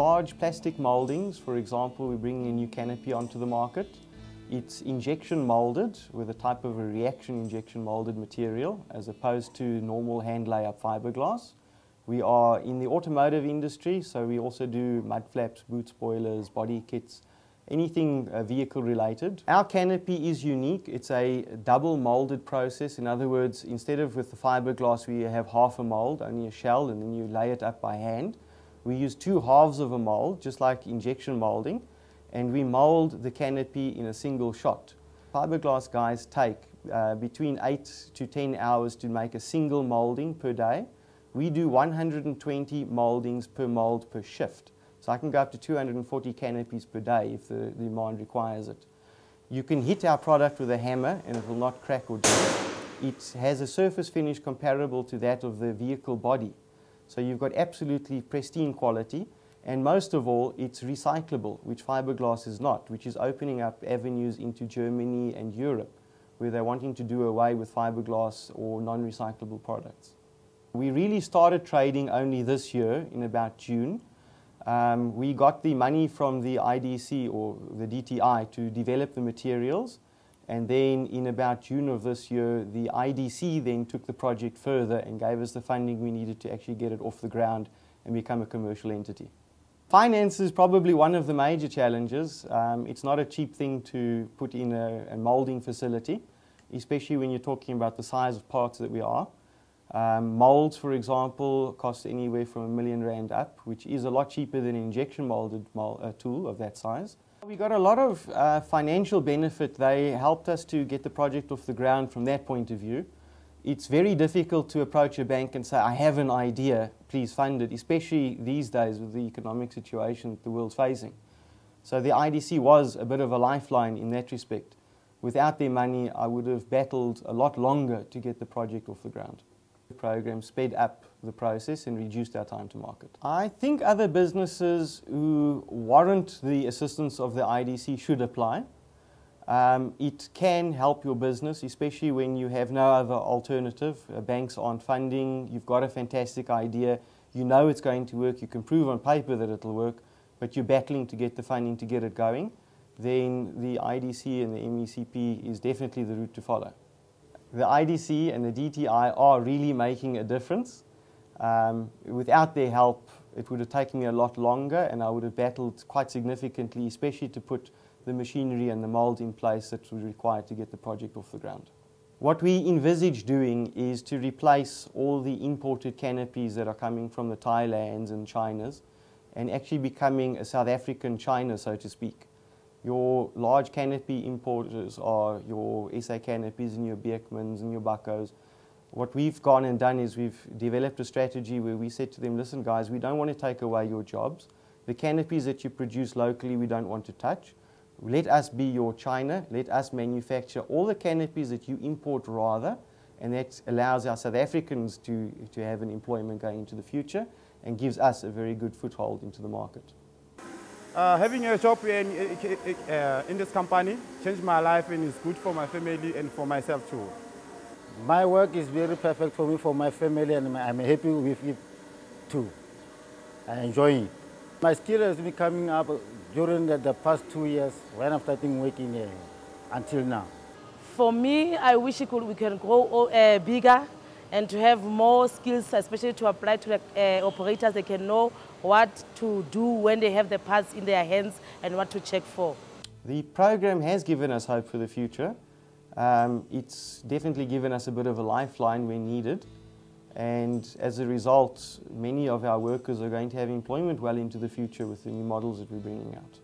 large plastic moldings. For example, we're bringing a new canopy onto the market. It's injection molded with a type of a reaction injection molded material as opposed to normal hand layup fiberglass. We are in the automotive industry, so we also do mud flaps, boot spoilers, body kits, anything vehicle related. Our canopy is unique. It's a double molded process. In other words, instead of with the fiberglass where you have half a mold, only a shell, and then you lay it up by hand, we use two halves of a mold, just like injection molding, and we mold the canopy in a single shot. Fiberglass guys take between 8 to 10 hours to make a single molding per day. We do 120 moldings per mold per shift. So I can go up to 240 canopies per day if the demand requires it. You can hit our product with a hammer and it will not crack or dent. It has a surface finish comparable to that of the vehicle body. So you've got absolutely pristine quality, and most of all, it's recyclable, which fiberglass is not, which is opening up avenues into Germany and Europe, where they're wanting to do away with fiberglass or non-recyclable products. We really started trading only this year, in about June. We got the money from the IDC or the DTI to develop the materials, and then in about June of this year, the IDC then took the project further and gave us the funding we needed to actually get it off the ground and become a commercial entity. Finance is probably one of the major challenges. It's not a cheap thing to put in a molding facility, especially when you're talking about the size of parts that we are. Molds, for example, cost anywhere from R1 million up, which is a lot cheaper than an injection molded tool of that size. We got a lot of financial benefit. They helped us to get the project off the ground from that point of view. It's very difficult to approach a bank and say, I have an idea, please fund it, especially these days with the economic situation that the world's facing. So the IDC was a bit of a lifeline in that respect. Without their money, I would have battled a lot longer to get the project off the ground. The program sped up the process and reduced our time to market. I think other businesses who warrant the assistance of the IDC should apply. It can help your business, especially when you have no other alternative. Banks aren't funding, you've got a fantastic idea, you know it's going to work, you can prove on paper that it'll work, but you're battling to get the funding to get it going, then the IDC and the MCEP is definitely the route to follow. The IDC and the DTI are really making a difference. Without their help, it would have taken me a lot longer, and I would have battled quite significantly, especially to put the machinery and the mold in place that was required to get the project off the ground. What we envisage doing is to replace all the imported canopies that are coming from the Thailands and Chinas and actually becoming a South African China, so to speak. Your large canopy importers are your SA Canopies and your Beekmans and your Buckos. What we've gone and done is we've developed a strategy where we said to them, listen guys, we don't want to take away your jobs. The canopies that you produce locally we don't want to touch. Let us be your China, let us manufacture all the canopies that you import rather, and that allows our South Africans to have an employment going into the future and gives us a very good foothold into the market. Having a job in this company changed my life and is good for my family and for myself too. My work is very perfect for me, for my family, and I'm happy with it too. I enjoy it. My skill has been coming up during the past 2 years when I'm starting working here until now. For me, I wish we can grow bigger and to have more skills, especially to apply to the operators. They can know what to do when they have the parts in their hands and what to check for. The program has given us hope for the future. It's definitely given us a bit of a lifeline when needed. And as a result, many of our workers are going to have employment well into the future with the new models that we're bringing out.